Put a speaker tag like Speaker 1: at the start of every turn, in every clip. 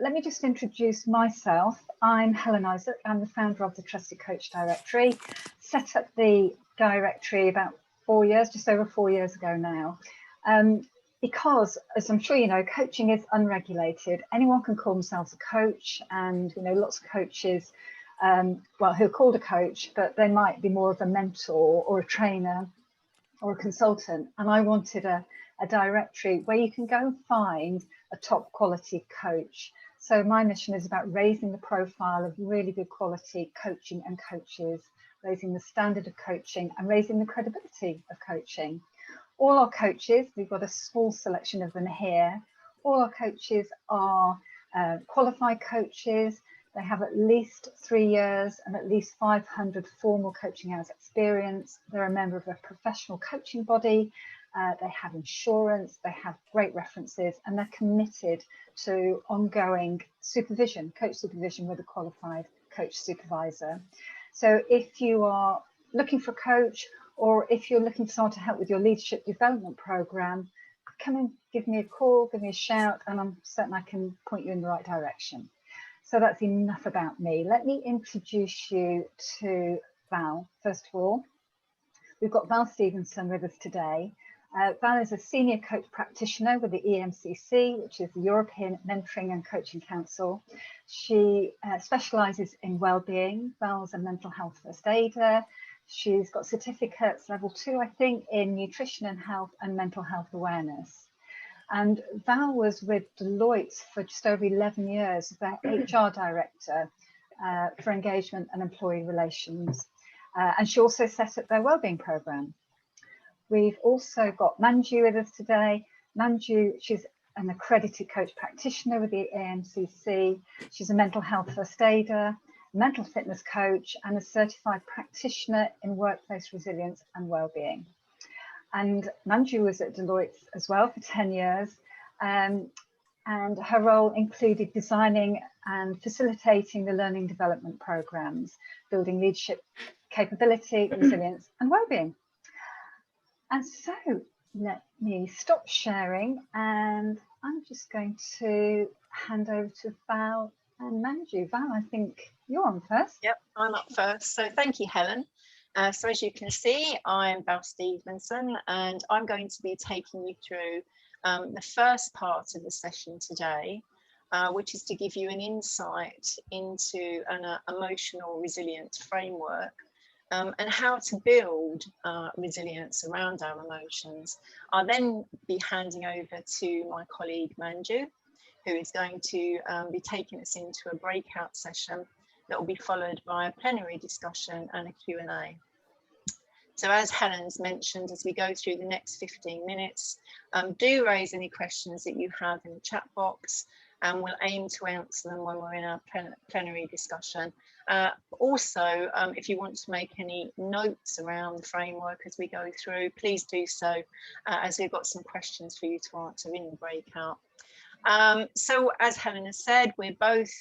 Speaker 1: Let me just introduce myself. I'm Helen Isaac. I'm the founder of the Trusted Coach Directory. Set up the directory about 4 years, just over 4 years ago now. Because, as I'm sure you know, coaching is unregulated. Anyone can call themselves a coach, and lots of coaches, who are called a coach, but they might be more of a mentor or a trainer or a consultant. And I wanted a directory where you can go and find a top quality coach. So my mission is about raising the profile of really good quality coaching and coaches, raising the standard of coaching and raising the credibility of coaching. All our coaches, we've got a small selection of them here. All our coaches are qualified coaches. They have at least 3 years and at least 500 formal coaching hours experience. They're a member of a professional coaching body. They have insurance, they have great references, and they're committed to ongoing supervision, coach supervision with a qualified coach supervisor. So if you are looking for a coach, or if you're looking for someone to help with your leadership development program, come and give me a call, give me a shout, and I'm certain I can point you in the right direction. So that's enough about me. Let me introduce you to Val. First of all, we've got Val Stevenson with us today. Val is a senior coach practitioner with the EMCC, which is the European Mentoring and Coaching Council. She specialises in wellbeing. Val's a mental health first aider. She's got certificates, level 2, I think, in nutrition and health and mental health awareness. And Val was with Deloitte for just over 11 years as their HR director for engagement and employee relations. And she also set up their wellbeing programme. We've also got Manju with us today. Manju, she's an accredited coach practitioner with the AMCC. She's a mental health first aider, mental fitness coach, and a certified practitioner in workplace resilience and wellbeing. And Manju was at Deloitte as well for 10 years. And her role included designing and facilitating the learning development programs, building leadership capability, resilience, and wellbeing. And so let me stop sharing, and I'm just going to hand over to Val and Manju. Val, I think you're on first.
Speaker 2: Yep, I'm up first. So thank you, Helen. So as you can see, I'm Val Stevenson, and I'm going to be taking you through the first part of the session today, which is to give you an insight into an emotional resilience framework. And how to build resilience around our emotions. I'll then be handing over to my colleague Manju, who is going to be taking us into a breakout session that will be followed by a plenary discussion and a Q&A. So as Helen's mentioned, as we go through the next 15 minutes, do raise any questions that you have in the chat box, and we'll aim to answer them when we're in our plenary discussion. Also, if you want to make any notes around the framework as we go through, please do so, as we've got some questions for you to answer in the breakout. So as Helen has said, we're both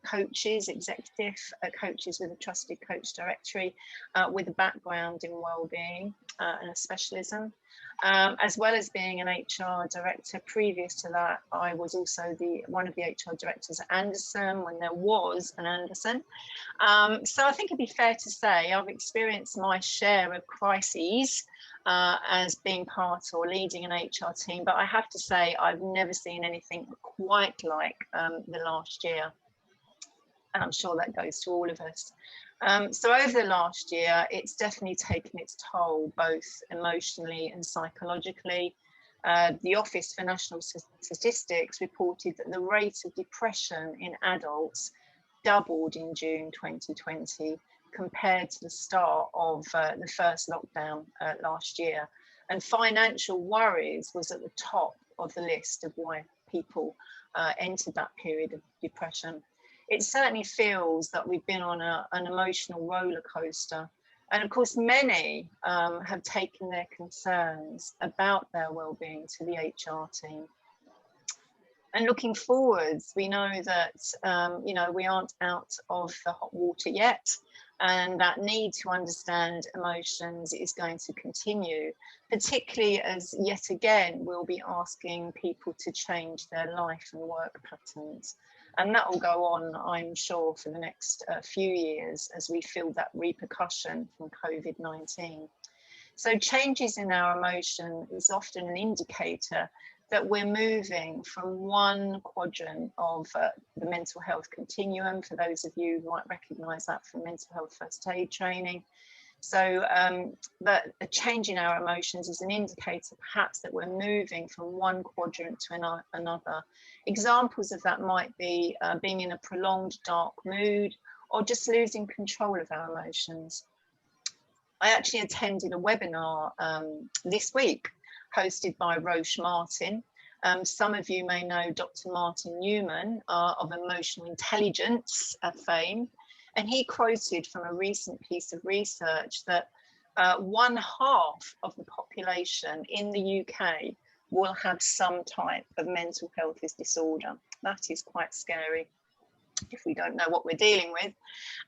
Speaker 2: coaches, executive coaches with a Trusted Coach Directory, with a background in wellbeing and a specialism. As well as being an HR director. Previous to that, I was also one of the HR directors at Anderson when there was an Anderson. So I think it'd be fair to say I've experienced my share of crises as being part or leading an HR team, but I have to say I've never seen anything quite like the last year, and I'm sure that goes to all of us. So over the last year, it's definitely taken its toll, both emotionally and psychologically. The Office for National Statistics reported that the rate of depression in adults doubled in June 2020 compared to the start of the first lockdown last year. And financial worries was at the top of the list of why people entered that period of depression. It certainly feels that we've been on an emotional roller coaster. And of course, many have taken their concerns about their well-being to the HR team. And looking forwards, we know that, we aren't out of the hot water yet. And that need to understand emotions is going to continue, particularly as yet again, we'll be asking people to change their life and work patterns. And that will go on, I'm sure, for the next few years as we feel that repercussion from COVID-19. So changes in our emotion is often an indicator that we're moving from one quadrant of the mental health continuum. For those of you who might recognise that from mental health first aid training. So that a change in our emotions is an indicator perhaps that we're moving from one quadrant to another. Examples of that might be being in a prolonged dark mood, or just losing control of our emotions. I actually attended a webinar this week hosted by Roche Martin. Some of you may know Dr. Martin Newman of emotional intelligence fame, and he quoted from a recent piece of research that 1/2 of the population in the UK will have some type of mental health disorder. That is quite scary if we don't know what we're dealing with,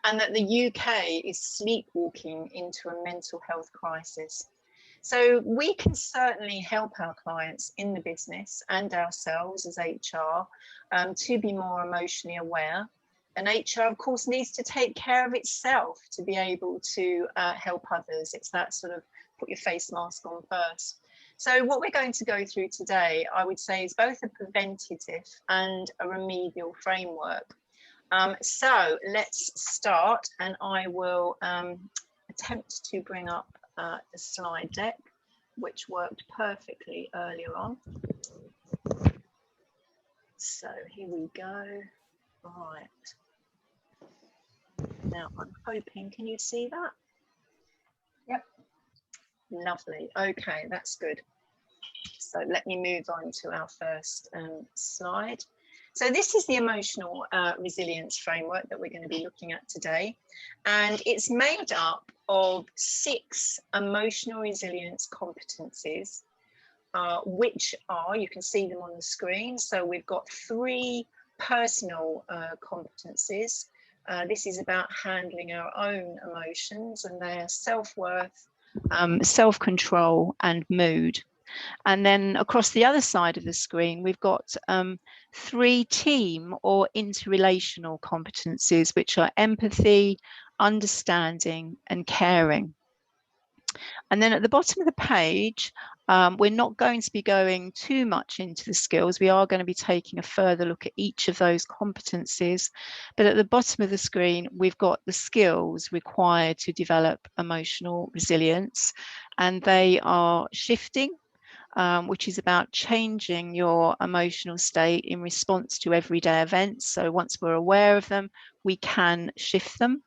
Speaker 2: and that the UK is sleepwalking into a mental health crisis. So we can certainly help our clients in the business and ourselves as HR to be more emotionally aware. And HR, of course, needs to take care of itself to be able to help others. It's that sort of put your face mask on first. So what we're going to go through today, I would say, is both a preventative and a remedial framework. So let's start, and I will attempt to bring up the slide deck, which worked perfectly earlier on. So here we go. Right. Now I'm hoping, can you see that?
Speaker 1: Yep.
Speaker 2: Lovely. Okay, that's good. So let me move on to our first slide. So this is the emotional resilience framework that we're going to be looking at today. And it's made up of 6 emotional resilience competencies, which are, you can see them on the screen. So we've got 3 personal competencies. This is about handling our own emotions, and they are self-worth, self-control and mood. And then across the other side of the screen, we've got 3 team or interrelational competencies, which are empathy, understanding and caring. And then at the bottom of the page, we're not going to be going too much into the skills. We are going to be taking a further look at each of those competencies. But at the bottom of the screen, we've got the skills required to develop emotional resilience, and they are shifting, which is about changing your emotional state in response to everyday events. So once we're aware of them, we can shift them.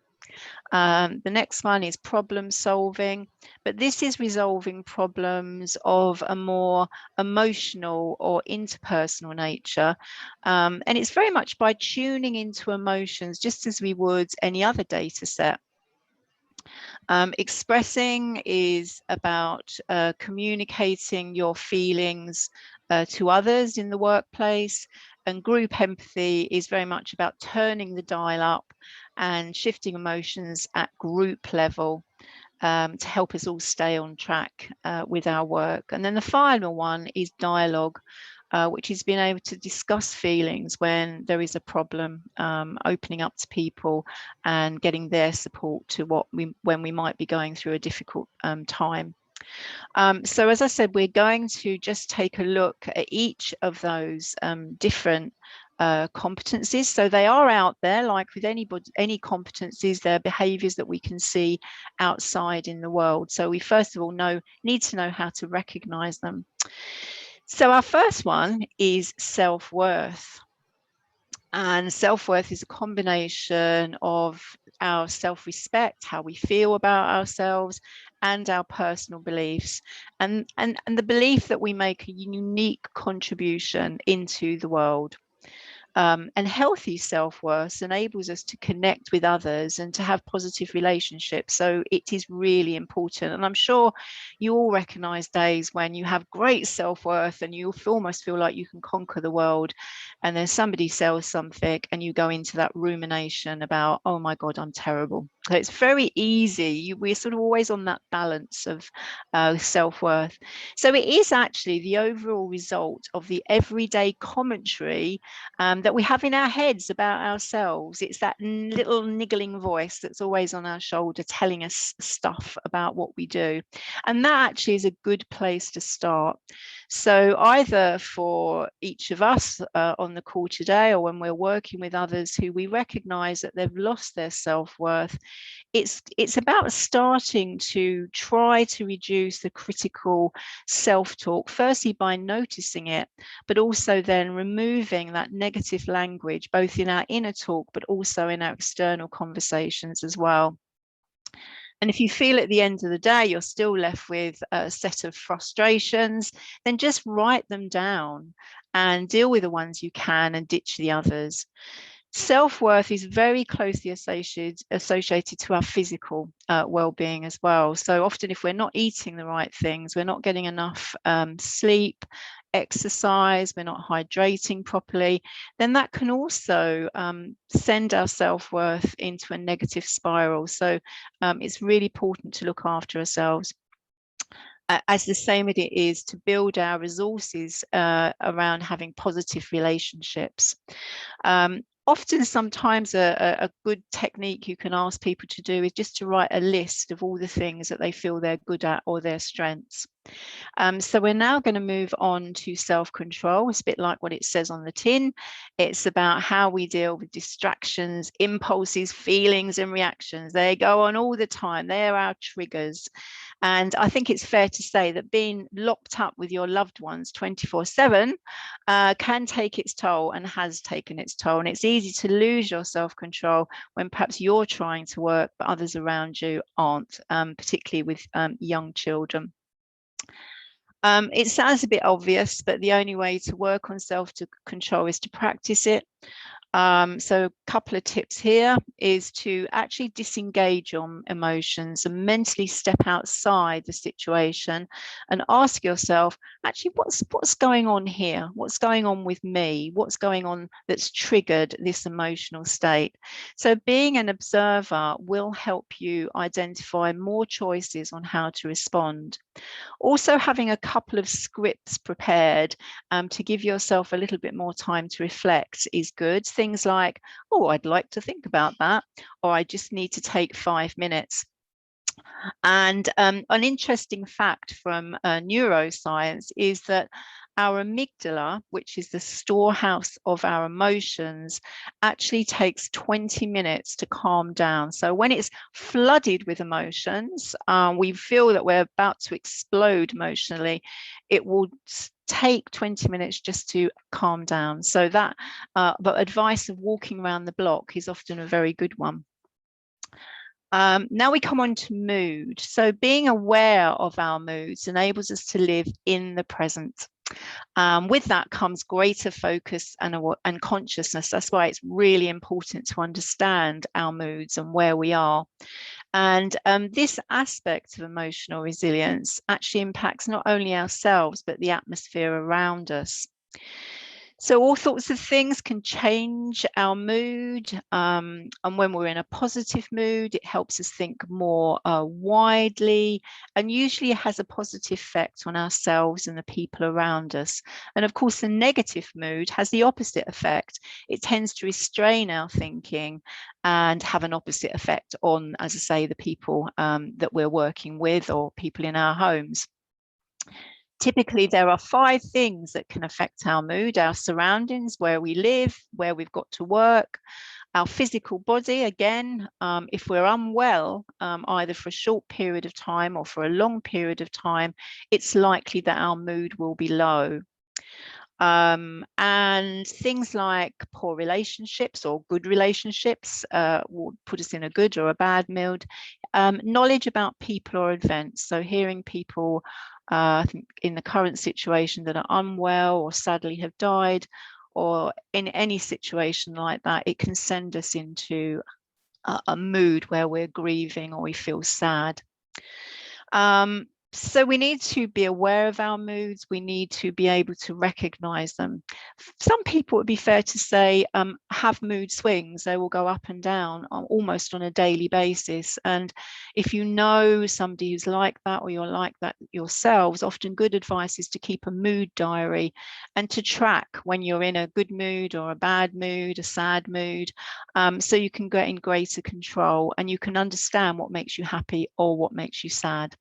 Speaker 2: The next one is problem solving, but this is resolving problems of a more emotional or interpersonal nature. And it's very much by tuning into emotions, just as we would any other data set. Expressing is about communicating your feelings to others in the workplace, and group empathy is very much about turning the dial up and shifting emotions at group level to help us all stay on track with our work. And then the final one is dialogue, which is being able to discuss feelings when there is a problem, opening up to people and getting their support to when we might be going through a difficult time. So as I said, we're going to just take a look at each of those different competencies. So they are out there, like with any competencies, they're behaviors that we can see outside in the world. So we first of all need to know how to recognize them. So our first one is self-worth. And self-worth is a combination of our self-respect, how we feel about ourselves, and our personal beliefs, and the belief that we make a unique contribution into the world. And healthy self-worth enables us to connect with others and to have positive relationships. So it is really important. And I'm sure you all recognize days when you have great self-worth and you almost feel like you can conquer the world. And then somebody sells something and you go into that rumination about, oh my God, I'm terrible. So it's very easy. We're sort of always on that balance of self-worth. So it is actually the overall result of the everyday commentary that we have in our heads about ourselves. It's that little niggling voice that's always on our shoulder telling us stuff about what we do. And that actually is a good place to start. So either for each of us on the call today, or when we're working with others who we recognize that they've lost their self-worth, it's about starting to try to reduce the critical self-talk, firstly by noticing it, but also then removing that negative language, both in our inner talk, but also in our external conversations as well. And if you feel at the end of the day you're still left with a set of frustrations, then just write them down and deal with the ones you can and ditch the others. Self-worth is very closely associated to our physical well-being as well. So often if we're not eating the right things, we're not getting enough sleep, exercise, we're not hydrating properly, then that can also send our self-worth into a negative spiral. So it's really important to look after ourselves. As the same it is to build our resources around having positive relationships. Often, sometimes a good technique you can ask people to do is just to write a list of all the things that they feel they're good at or their strengths. So we're now going to move on to self-control. It's a bit like what it says on the tin. It's about how we deal with distractions, impulses, feelings, and reactions. They go on all the time. They're our triggers. And I think it's fair to say that being locked up with your loved ones 24/7 can take its toll and has taken its toll. And it's easy to lose your self-control when perhaps you're trying to work, but others around you aren't, particularly with young children. It sounds a bit obvious, but the only way to work on self-control is to practice it. So a couple of tips here is to actually disengage your emotions and mentally step outside the situation and ask yourself, actually, what's going on here? What's going on with me? What's going on that's triggered this emotional state? So being an observer will help you identify more choices on how to respond. Also having a couple of scripts prepared to give yourself a little bit more time to reflect is good. Things like, oh, I'd like to think about that, or I just need to take 5 minutes. And an interesting fact from neuroscience is that our amygdala, which is the storehouse of our emotions, actually takes 20 minutes to calm down. So when it's flooded with emotions, we feel that we're about to explode emotionally, it will take 20 minutes just to calm down. So that but advice of walking around the block is often a very good one. Now we come on to mood. So being aware of our moods enables us to live in the present. With that comes greater focus and consciousness. That's why it's really important to understand our moods and where we are. And this aspect of emotional resilience actually impacts not only ourselves, but the atmosphere around us. So all sorts of things can change our mood. And when we're in a positive mood, it helps us think more widely, and usually it has a positive effect on ourselves and the people around us. And of course, the negative mood has the opposite effect. It tends to restrain our thinking and have an opposite effect on, as I say, the people that we're working with or people in our homes. Typically, there are 5 things that can affect our mood: our surroundings, where we live, where we've got to work, our physical body. Again, if we're unwell, either for a short period of time or for a long period of time, it's likely that our mood will be low. And things like poor relationships or good relationships will put us in a good or a bad mood. Knowledge about people or events, so hearing people I think in the current situation that are unwell or sadly have died, or in any situation like that, it can send us into a mood where we're grieving or we feel sad. So we need to be aware of our moods. We need to be able to recognize them. Some people, it would be fair to say, have mood swings. They will go up and down almost on a daily basis. And if you know somebody who's like that, or you're like that yourselves, often good advice is to keep a mood diary and to track when you're in a good mood or a bad mood, a sad mood, so you can get in greater control and you can understand what makes you happy or what makes you sad.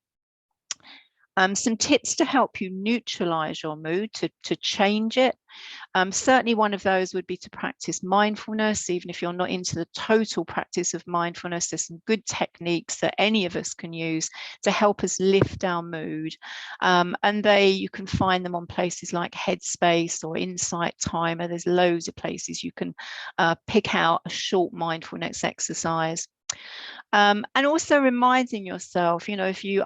Speaker 2: Some tips to help you neutralize your mood, to change it. Certainly one of those would be to practice mindfulness. Even if you're not into the total practice of mindfulness, there's some good techniques that any of us can use to help us lift our mood. And you can find them on places like Headspace or Insight Timer. There's loads of places you can pick out a short mindfulness exercise. And also reminding yourself, if you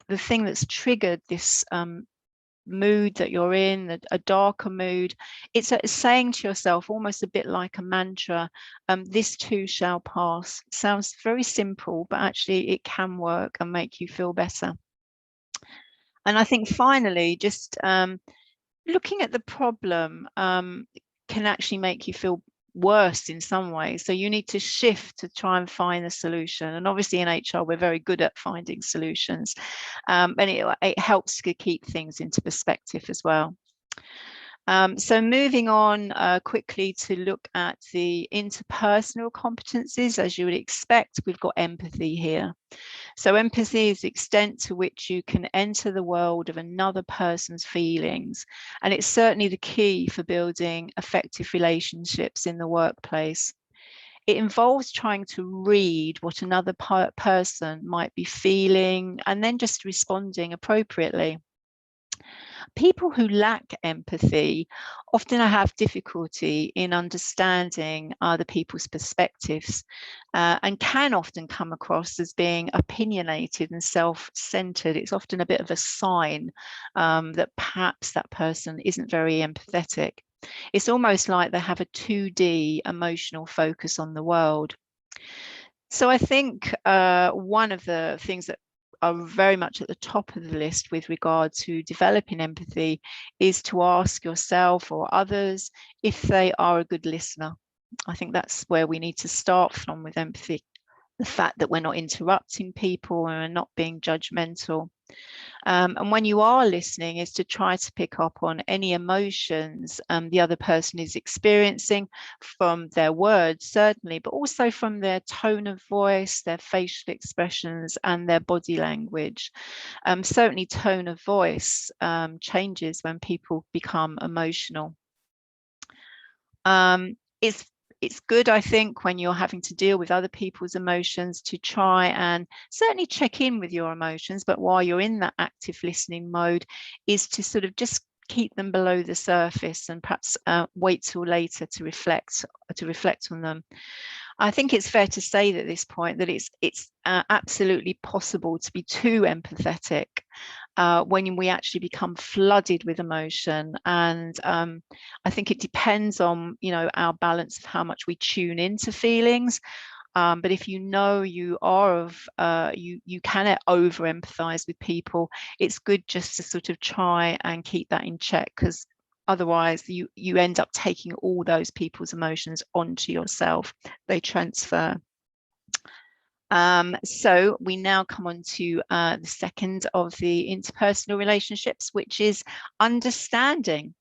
Speaker 2: the thing that's triggered this mood that you're in, a darker mood, it's saying to yourself, almost a bit like a mantra, this too shall pass. It sounds very simple, but actually it can work and make you feel better. And I think finally, just looking at the problem can actually make you feel worse in some ways. So you need to shift to try and find a solution. And obviously in HR, we're very good at finding solutions. And it helps to keep things into perspective as well. So moving on quickly to look at the interpersonal competencies. As you would expect, we've got empathy here. So empathy is the extent to which you can enter the world of another person's feelings. And it's certainly the key for building effective relationships in the workplace. It involves trying to read what another person might be feeling and then just responding appropriately. People who lack empathy often have difficulty in understanding other people's perspectives and can often come across as being opinionated and self-centered. It's often a bit of a sign that perhaps that person isn't very empathetic. It's almost like they have a 2D emotional focus on the world. So I think one of the things that are very much at the top of the list with regard to developing empathy is to ask yourself or others if they are a good listener. I think that's where we need to start from with empathy. The fact that we're not interrupting people and not being judgmental. And when you are listening is to try to pick up on any emotions the other person is experiencing from their words, certainly, but also from their tone of voice, their facial expressions and their body language. Certainly tone of voice changes when people become emotional. It's good, I think, when you're having to deal with other people's emotions to try and certainly check in with your emotions, but while you're in that active listening mode is to sort of just keep them below the surface and perhaps wait till later to reflect on them. I think it's fair to say at this point that it's absolutely possible to be too empathetic when we actually become flooded with emotion. And I think it depends on, our balance of how much we tune into feelings. But if you know you are you can over empathize with people, it's good just to sort of try and keep that in check, because otherwise you end up taking all those people's emotions onto yourself. They transfer. So we now come on to the second of the interpersonal relationships, which is understanding.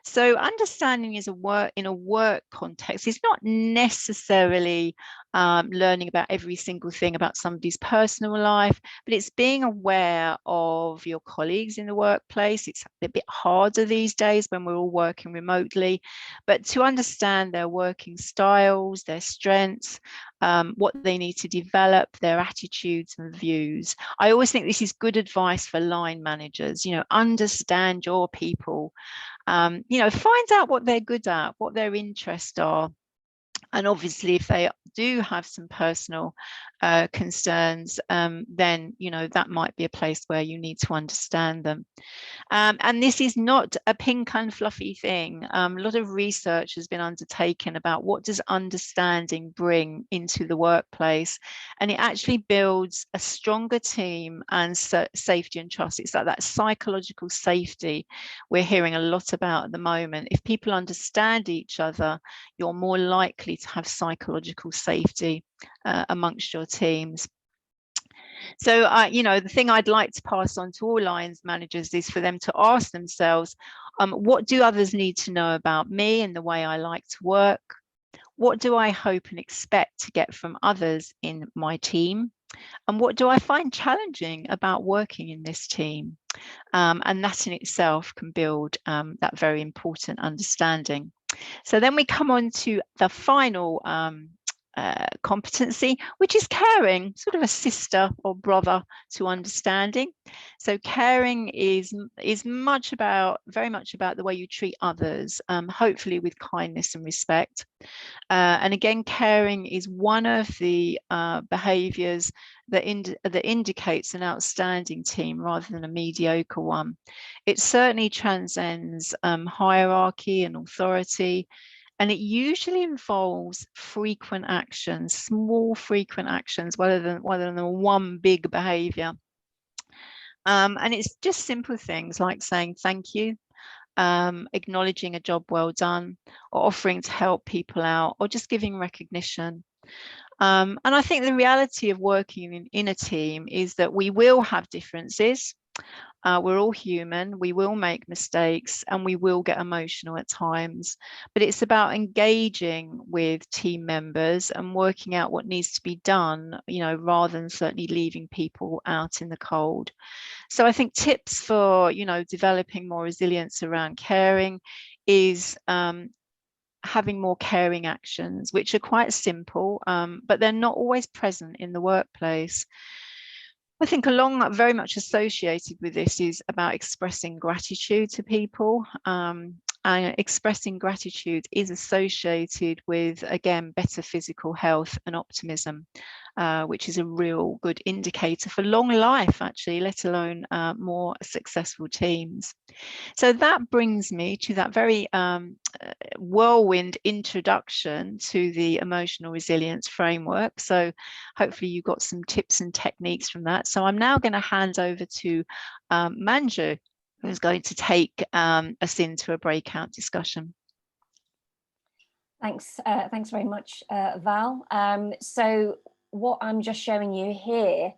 Speaker 2: So understanding is in a work context. It's not necessarily learning about every single thing about somebody's personal life, but it's being aware of your colleagues in the workplace. It's a bit harder these days when we're all working remotely, but to understand their working styles, their strengths, what they need to develop, their attitudes and views. I always think this is good advice for line managers. Understand your people. Find out what they're good at, what their interests are. And obviously, if they do have some personal concerns, then, you know, that might be a place where you need to understand them. And this is not a pink and fluffy thing. A lot of research has been undertaken about what does understanding bring into the workplace, and it actually builds a stronger team and safety and trust. It's like that psychological safety we're hearing a lot about at the moment. If people understand each other, you're more likely to have psychological safety amongst your teams. So, you know, the thing I'd like to pass on to all lines managers is for them to ask themselves, what do others need to know about me and the way I like to work? What do I hope and expect to get from others in my team? And what do I find challenging about working in this team? And that in itself can build that very important understanding. So then we come on to the final competency, which is caring, sort of a sister or brother to understanding. So caring is very much about the way you treat others, hopefully with kindness and respect. And again, caring is one of the behaviours that indicates an outstanding team rather than a mediocre one. It certainly transcends hierarchy and authority, and it usually involves frequent actions, small frequent actions, rather than one big behaviour. And it's just simple things like saying thank you, acknowledging a job well done, or offering to help people out, or just giving recognition. And I think the reality of working in a team is that we will have differences. We're all human, we will make mistakes, and we will get emotional at times, but it's about engaging with team members and working out what needs to be done, you know, rather than certainly leaving people out in the cold. So I think tips for, you know, developing more resilience around caring is having more caring actions, which are quite simple, but they're not always present in the workplace. I think very much associated with this is about expressing gratitude to people. And expressing gratitude is associated with, again, better physical health and optimism, which is a real good indicator for long life, actually, let alone more successful teams. So that brings me to that very whirlwind introduction to the emotional resilience framework. So hopefully you got some tips and techniques from that. So I'm now going to hand over to Manju, who's going to take us into a breakout discussion.
Speaker 3: Thanks very much, Val. So what I'm just showing you here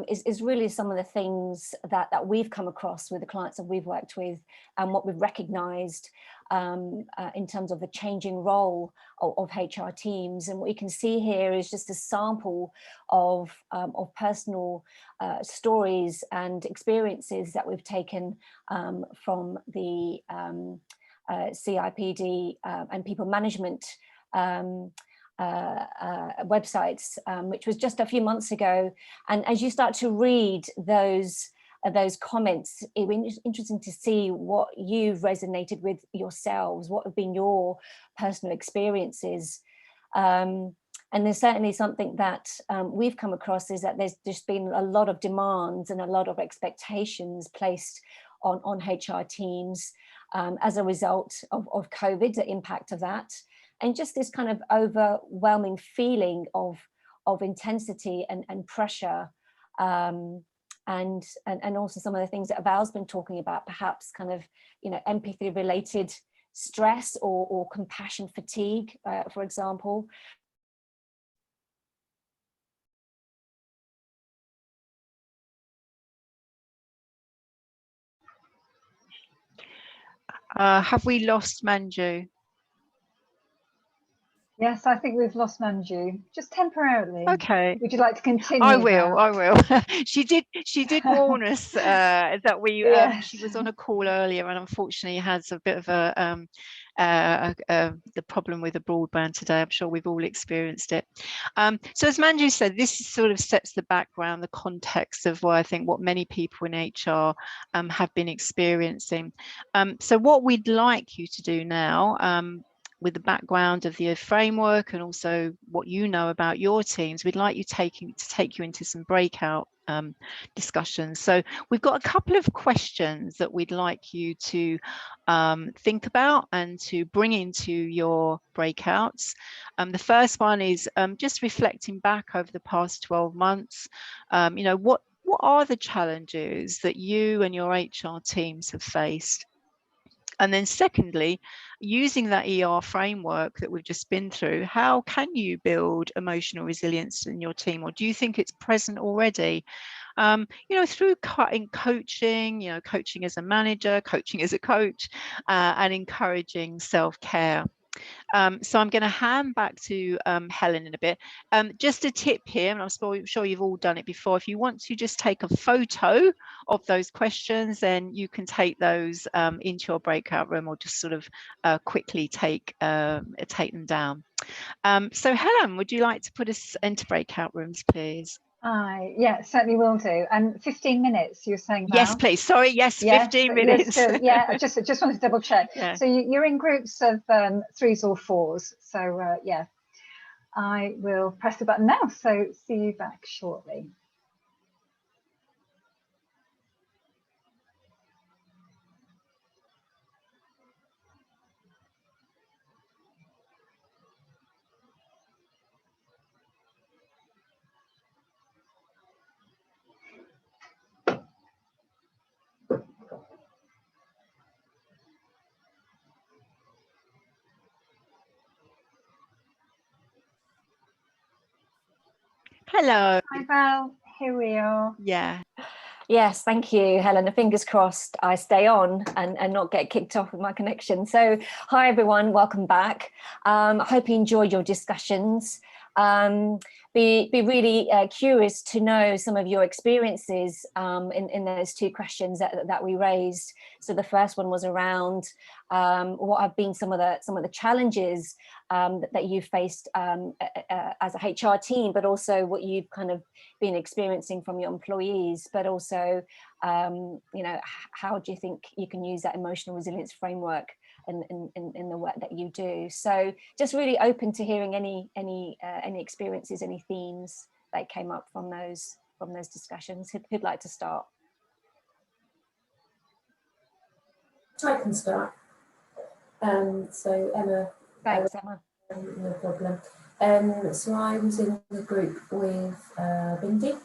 Speaker 3: is really some of the things that we've come across with the clients that we've worked with, and what we've recognised in terms of the changing role of HR teams. And what you can see here is just a sample of personal stories and experiences that we've taken from the CIPD and people management websites, which was just a few months ago. And as you start to read those comments, it was interesting to see what you've resonated with yourselves, what have been your personal experiences. And there's certainly something that we've come across, is that there's just been a lot of demands and a lot of expectations placed on HR teams as a result of COVID, the impact of that. And just this kind of overwhelming feeling of intensity and pressure, and also some of the things that Val's been talking about, perhaps kind of, you know, empathy related stress or compassion fatigue, for example.
Speaker 2: Have we lost Manju?
Speaker 1: Yes, I think we've lost Manju, just temporarily.
Speaker 2: Okay.
Speaker 1: Would you like to continue?
Speaker 2: I will. She did warn us that we
Speaker 1: yes.
Speaker 2: she was on a call earlier, and unfortunately has a bit of the problem with the broadband today. I'm sure we've all experienced it. So as Manju said, this sort of sets the background, the context of what I think what many people in HR have been experiencing. So what we'd like you to do now, with the background of the framework and also what you know about your teams, we'd like you to take you into some breakout discussions. So we've got a couple of questions that we'd like you to think about and to bring into your breakouts. The first one is just reflecting back over the past 12 months. You know, what are the challenges that you and your HR teams have faced? And then secondly, using that ER framework that we've just been through, how can you build emotional resilience in your team? Or do you think it's present already? You know, through coaching, you know, coaching as a manager, coaching as a coach, and encouraging self-care. So I'm going to hand back to Helen in a bit. Just a tip here, and I'm sure you've all done it before. If you want to just take a photo of those questions, then you can take those into your breakout room, or just sort of quickly take them down. So Helen, would you like to put us into breakout rooms, please?
Speaker 1: Yeah, certainly will do. And 15 minutes, you were saying, Val?
Speaker 2: Yes, please. Sorry, yes, 15 minutes.
Speaker 1: Yeah, I just wanted to double check.
Speaker 2: Yeah.
Speaker 1: So you're in groups of 3s or 4s. So yeah, I will press the button now. So see you back shortly.
Speaker 2: Hello.
Speaker 1: Hi Val, here we are.
Speaker 2: Yeah.
Speaker 3: Yes, thank you, Helen. Fingers crossed I stay on and not get kicked off with my connection. So hi, everyone. Welcome back. I hope you enjoyed your discussions. Be really curious to know some of your experiences in those 2 questions that we raised. So the first one was around what have been some of the challenges that you've faced as a HR team, but also what you've kind of been experiencing from your employees, but also you know, how do you think you can use that emotional resilience framework in the work that you do? So just really open to hearing any experiences, any themes that came up from those discussions. Who'd like to start?
Speaker 4: I can start. So Emma.
Speaker 3: Thanks, Emma.
Speaker 4: No problem. So I was in the group with Bindi.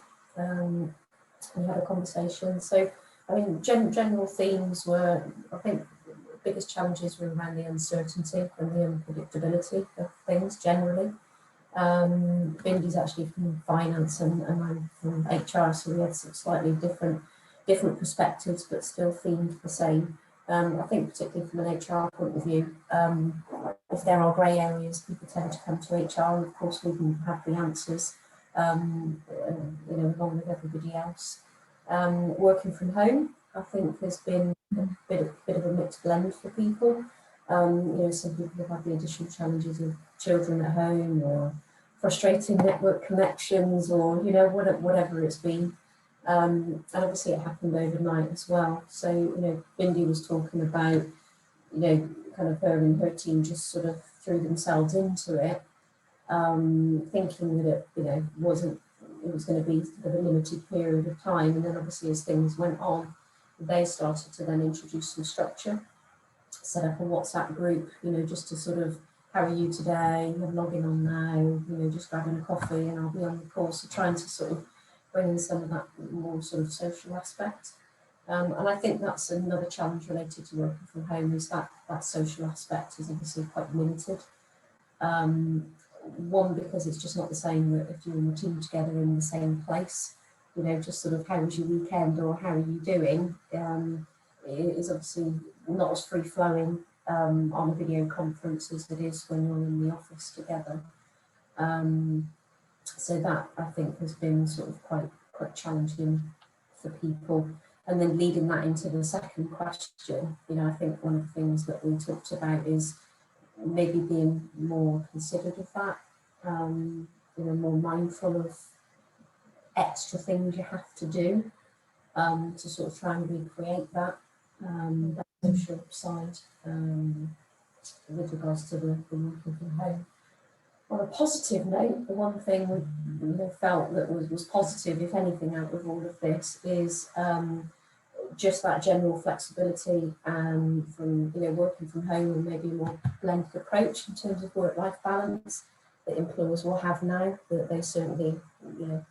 Speaker 4: We had a conversation. So I mean, general themes were, I think, the biggest challenges were around the uncertainty and the unpredictability of things generally. Bindi's actually from finance and I'm from HR, so we had some slightly different perspectives, but still themed the same. I think particularly from an HR point of view, if there are grey areas, people tend to come to HR, and of course we can have the answers, you know, along with everybody else. Working from home, I think has been a bit of a mixed blend for people. You know, some people have had the additional challenges of children at home, or frustrating network connections, or you know, whatever it's been. And obviously it happened overnight as well. So, you know, Bindi was talking about, you know, kind of her and her team just sort of threw themselves into it, thinking that it, you know, it was going to be sort of a limited period of time. And then obviously as things went on, they started to then introduce some structure, set up a WhatsApp group, you know, just to sort of, how are you today? I'm logging on now, you know, just grabbing a coffee and I'll be on the call. So trying to sort of bring in some of that more sort of social aspect. And I think that's another challenge related to working from home, is that social aspect is obviously quite limited. One, because it's just not the same that if you're in a team together in the same place, you know, just sort of how was your weekend or how are you doing, it is obviously not as free flowing on a video conference as it is when you're in the office together. So that, I think, has been sort of quite challenging for people. And then leading that into the second question, you know, I think one of the things that we talked about is maybe being more considerate of that, you know, more mindful of extra things you have to do to sort of try and recreate that social side. with regards to the working from home. On a positive note, the one thing we felt that was positive, if anything, out of all of this is just that general flexibility from working from home and maybe a more blended approach in terms of work-life balance that employers will have now that they certainly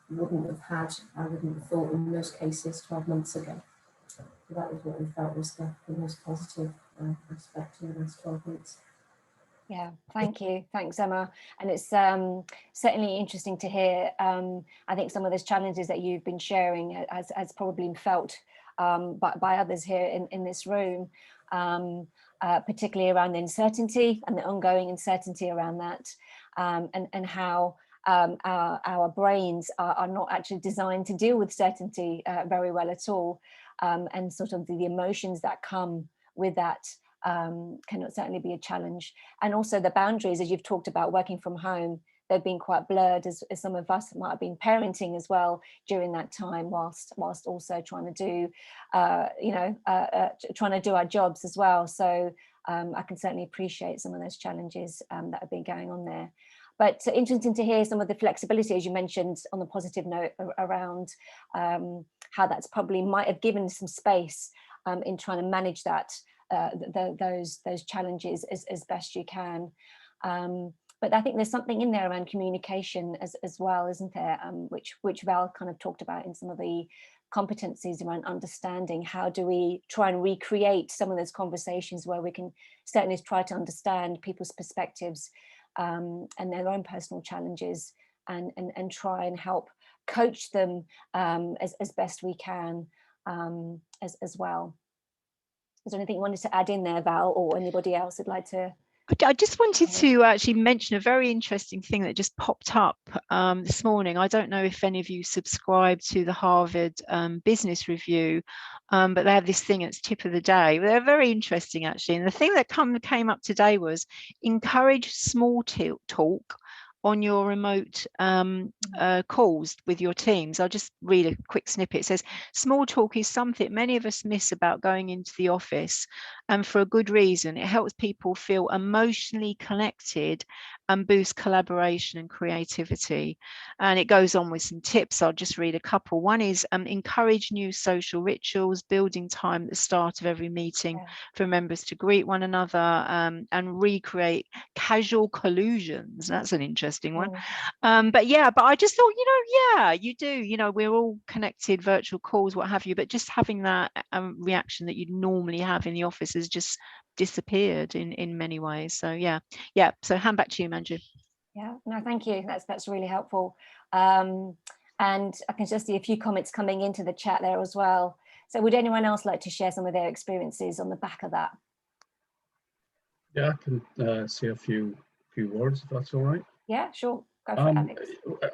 Speaker 4: wouldn't have had, I wouldn't have thought in most cases 12 months ago. So that was what we felt was the most positive aspect in the last 12 months.
Speaker 3: Yeah, thank you. Thanks, Emma. And it's certainly interesting to hear. I think some of those challenges that you've been sharing has probably been felt by others here in this room, particularly around the uncertainty and the ongoing uncertainty around that, and how our brains are not actually designed to deal with certainty very well at all, and sort of the emotions that come with that can certainly be a challenge. And also the boundaries, as you've talked about working from home, they've been quite blurred, as some of us might have been parenting as well during that time, whilst also trying to do trying to do our jobs as well. So I can certainly appreciate some of those challenges that have been going on there. But interesting to hear some of the flexibility, as you mentioned, on the positive note around how that's probably might have given some space in trying to manage that those challenges as best you can. But I think there's something in there around communication as well, isn't there? Which Val kind of talked about in some of the competencies around understanding. How do we try and recreate some of those conversations where we can certainly try to understand people's perspectives and their own personal challenges, and try and help coach them as best we can as well. Is there anything you wanted to add in there, Val, or anybody else would like to?
Speaker 2: I just wanted to actually mention a very interesting thing that just popped up this morning. I don't know if any of you subscribe to the Harvard Business Review, but they have this thing, it's tip of the day. They're very interesting, actually. And the thing that came up today was encourage small talk on your remote calls with your teams. I'll just read a quick snippet. It says, small talk is something many of us miss about going into the office, and for a good reason. It helps people feel emotionally connected and boost collaboration and creativity. And it goes on with some tips. I'll just read a couple. One is encourage new social rituals, building time at the start of every meeting for members to greet one another, and recreate casual collusions. That's an interesting one. But I just thought, you do, we're all connected, virtual calls, what have you, but just having that reaction that you'd normally have in the office has just disappeared in many ways. So so hand back to you, Manju.
Speaker 3: Yeah, no, thank you. That's really helpful. And I can just see a few comments coming into the chat there as well. So would anyone else like to share some of their experiences on the back of that?
Speaker 5: Yeah, I can say a few words, if that's all right.
Speaker 3: Yeah, sure. Go for it, Alex.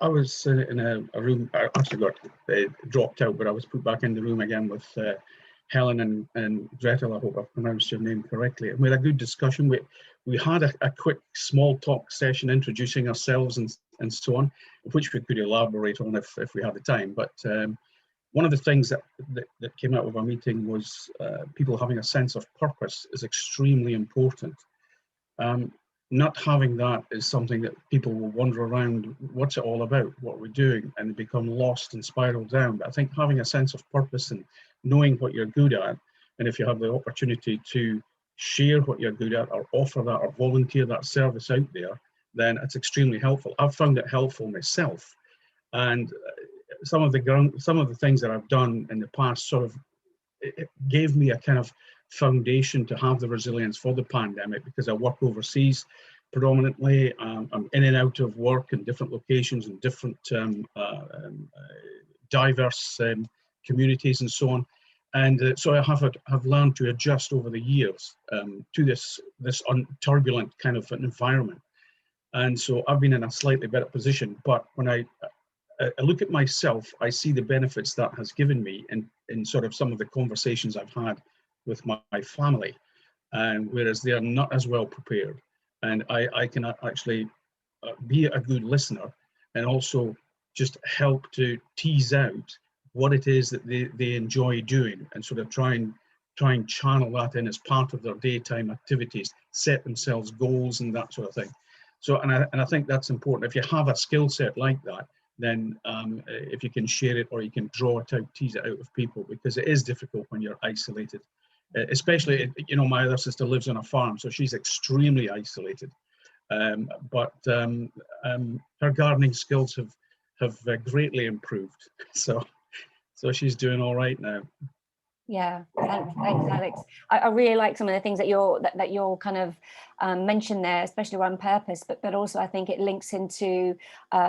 Speaker 5: I was in a room. I actually got dropped out, but I was put back in the room again with Helen and Gretel. I hope I've pronounced your name correctly. And we had a good discussion. We had a quick small talk session introducing ourselves and so on, which we could elaborate on if we had the time. But one of the things that came out of our meeting was people having a sense of purpose is extremely important. Not having that is something that people will wander around, what's it all about, what we're doing, and become lost and spiral down. But I think having a sense of purpose and knowing what you're good at, and if you have the opportunity to share what you're good at or offer that or volunteer that service out there, then it's extremely helpful. I've found it helpful myself. And some of the things that I've done in the past sort of it gave me a kind of foundation to have the resilience for the pandemic, because I work overseas predominantly. I'm in and out of work in different locations and different diverse communities and so on. And so I have learned to adjust over the years to this turbulent kind of an environment. And so I've been in a slightly better position. But when I look at myself, I see the benefits that has given me in sort of some of the conversations I've had with my family, and whereas they are not as well prepared. And I can actually be a good listener and also just help to tease out what it is that they enjoy doing and sort of try try and channel that in as part of their daytime activities, set themselves goals and that sort of thing. So, and I think that's important. If you have a skill set like that, then if you can share it or you can draw it out, tease it out of people, because it is difficult when you're isolated. Especially, you know, my other sister lives on a farm, so she's extremely isolated. But her gardening skills have greatly improved. So she's doing all right now.
Speaker 3: Yeah, thanks, Alex. I really like some of the things that you're kind of mentioned there, especially around purpose, but also I think it links into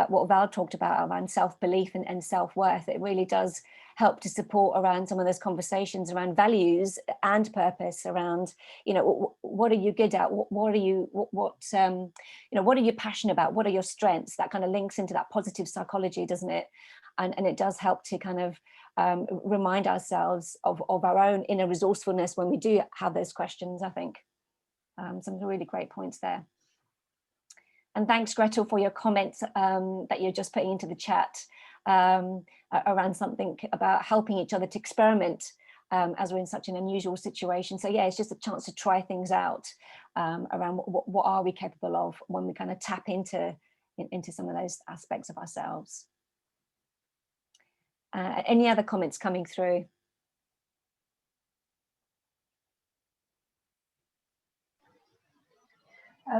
Speaker 3: what Val talked about around self-belief and self-worth. It really does help to support around some of those conversations around values and purpose, around, you know, what are you good at, what are you passionate about, what are your strengths. That kind of links into that positive psychology, doesn't it? And it does help to kind of remind ourselves of our own inner resourcefulness when we do have those questions, I think. Some really great points there. And thanks, Gretel, for your comments that you're just putting into the chat around something about helping each other to experiment as we're in such an unusual situation. So yeah, it's just a chance to try things out around what are we capable of when we kind of tap into some of those aspects of ourselves. Any other comments coming through?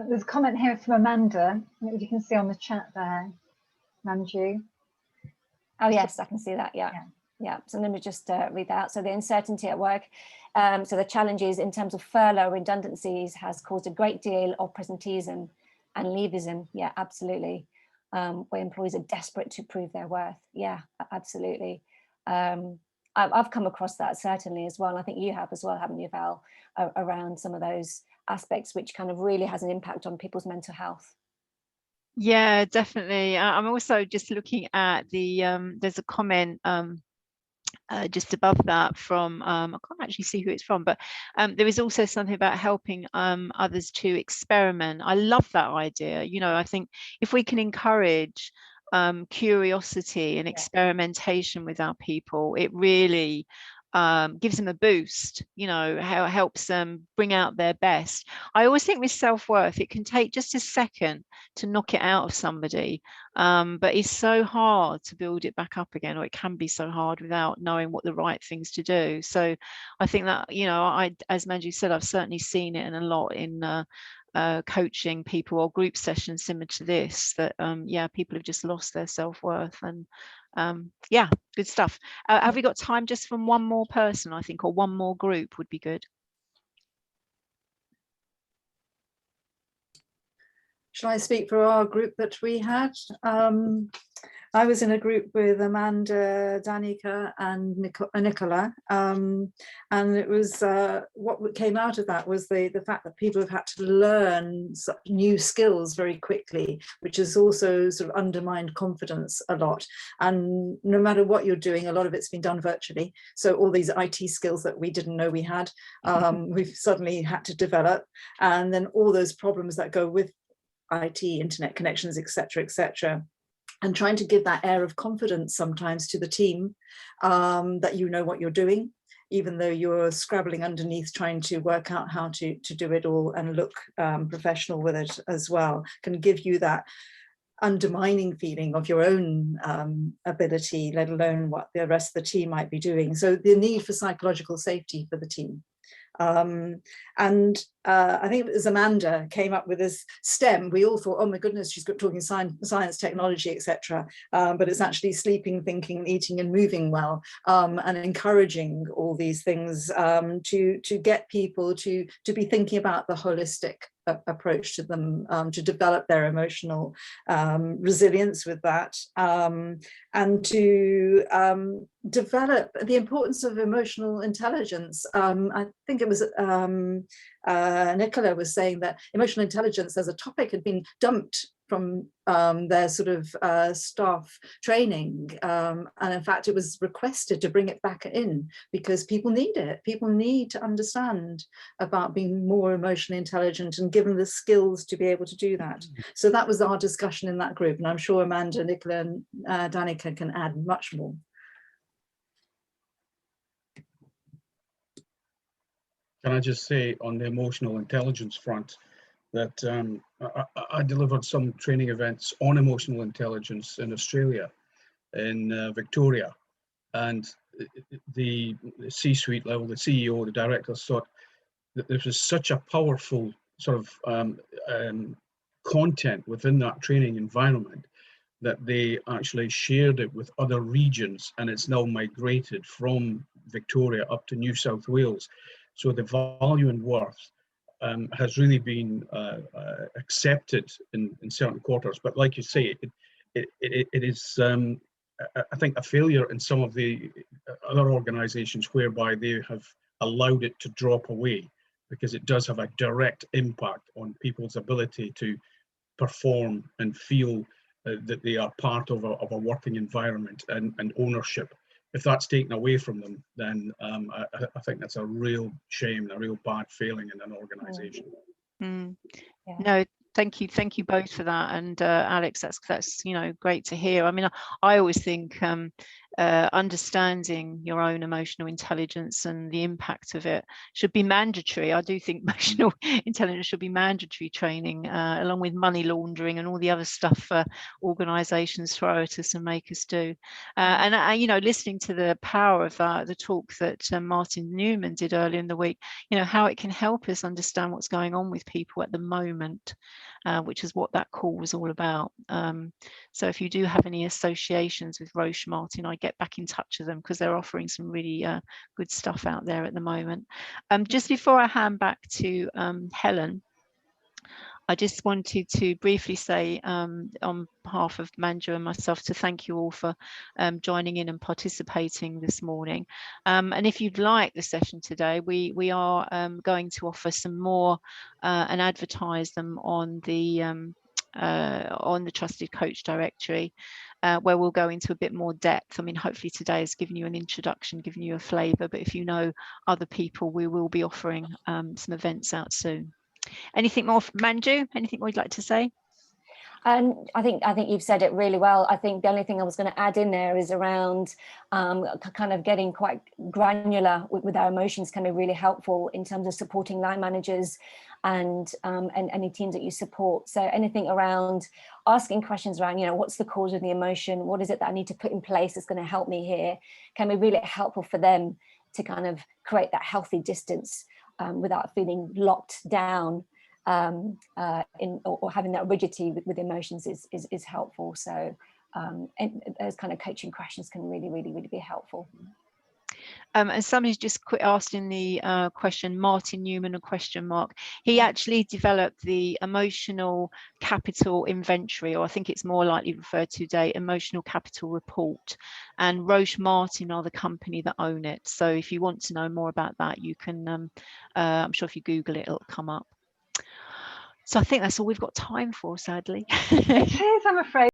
Speaker 1: There's a comment here from Amanda, you can see on the chat there, Manju.
Speaker 3: Oh yes, I can see that, yeah. So let me just read that out. So the uncertainty at work, so the challenges in terms of furlough redundancies has caused a great deal of presenteeism and leavism. Yeah, absolutely. Where employees are desperate to prove their worth. Yeah, absolutely. I've come across that certainly as well. I think you have as well, haven't you, Val, around some of those aspects which kind of really has an impact on people's mental health.
Speaker 2: Yeah, definitely. I'm also just looking at the, there's a comment just above that from, I can't actually see who it's from, but there is also something about helping others to experiment. I love that idea. You know, I think if we can encourage curiosity and experimentation with our people, it really gives them a boost, you know, how it helps them bring out their best. I always think with self-worth, it can take just a second to knock it out of somebody, but it's so hard to build it back up again, or it can be so hard without knowing what the right things to do. So I think that, you know, as Manju said, I've certainly seen it in a lot in coaching people or group sessions similar to this, that yeah, people have just lost their self-worth. And yeah, good stuff. Have we got time just from one more person, I think, or one more group would be good?
Speaker 6: Shall I speak for our group that we had? I was in a group with Amanda, Danica and Nicola, and it was what came out of that was the fact that people have had to learn new skills very quickly, which has also sort of undermined confidence a lot. And no matter what you're doing, a lot of it's been done virtually. So all these IT skills that we didn't know we had, we've suddenly had to develop, and then all those problems that go with IT, internet connections, etc., and trying to give that air of confidence sometimes to the team, that you know what you're doing, even though you're scrabbling underneath trying to work out how to do it all and look professional with it as well, can give you that undermining feeling of your own ability, let alone what the rest of the team might be doing. So the need for psychological safety for the team. I think it was Amanda came up with this STEM. We all thought, oh my goodness, she's talking science, technology, etc. But it's actually sleeping, thinking, eating and moving well, and encouraging all these things to get people to be thinking about the holistic approach to them, to develop their emotional resilience with that, and to develop the importance of emotional intelligence. I think it was Nicola was saying that emotional intelligence as a topic had been dumped from their sort of staff training, and in fact it was requested to bring it back in because people need it. People need to understand about being more emotionally intelligent and given the skills to be able to do that. So that was our discussion in that group, and I'm sure Amanda, Nicola and Danica can add much more.
Speaker 5: Can I just say on the emotional intelligence front that I delivered some training events on emotional intelligence in Australia, in Victoria, and the C-suite level, the CEO, the directors thought that this was such a powerful sort of content within that training environment that they actually shared it with other regions, and it's now migrated from Victoria up to New South Wales. So the value and worth has really been accepted in certain quarters. But like you say, it is, I think, a failure in some of the other organisations whereby they have allowed it to drop away, because it does have a direct impact on people's ability to perform and feel that they are part of a working environment and ownership. If that's taken away from them, then I think that's a real shame, a real bad failing in an organisation.
Speaker 2: Mm.
Speaker 3: Yeah.
Speaker 2: No, thank you both for that. And Alex, that's great to hear. I mean, I always think understanding your own emotional intelligence and the impact of it should be mandatory. I do think emotional intelligence should be mandatory training, along with money laundering and all the other stuff organisations throw at us and make us do. And listening to the power of the talk that Martin Newman did earlier in the week, how it can help us understand what's going on with people at the moment, which is what that call was all about. So if you do have any associations with Roche Martin, I get back in touch with them, because they're offering some really good stuff out there at the moment. Just before I hand back to Helen, I just wanted to briefly say on behalf of Manju and myself to thank you all for joining in and participating this morning. And if you'd like the session today, we are going to offer some more and advertise them on the Trusted Coach Directory, where we'll go into a bit more depth. I mean, hopefully today has given you an introduction, given you a flavour, but if you know other people, we will be offering some events out soon. Anything more, Manju? Anything we'd like to say?
Speaker 3: I think you've said it really well. I think the only thing I was going to add in there is around kind of getting quite granular with our emotions can be really helpful in terms of supporting line managers and any teams that you support. So anything around asking questions around, what's the cause of the emotion? What is it that I need to put in place that's going to help me here? Can be really helpful for them to kind of create that healthy distance without feeling locked down or having that rigidity with emotions is helpful. So and those kind of coaching questions can really be helpful.
Speaker 2: And somebody's just asked in the question, Martin Newman, a question mark. He actually developed the emotional capital inventory, or I think it's more likely referred to today, emotional capital report. And Roche Martin are the company that own it. So if you want to know more about that, you can, I'm sure if you Google it, it'll come up. So I think that's all we've got time for, sadly.
Speaker 1: It is, I'm afraid.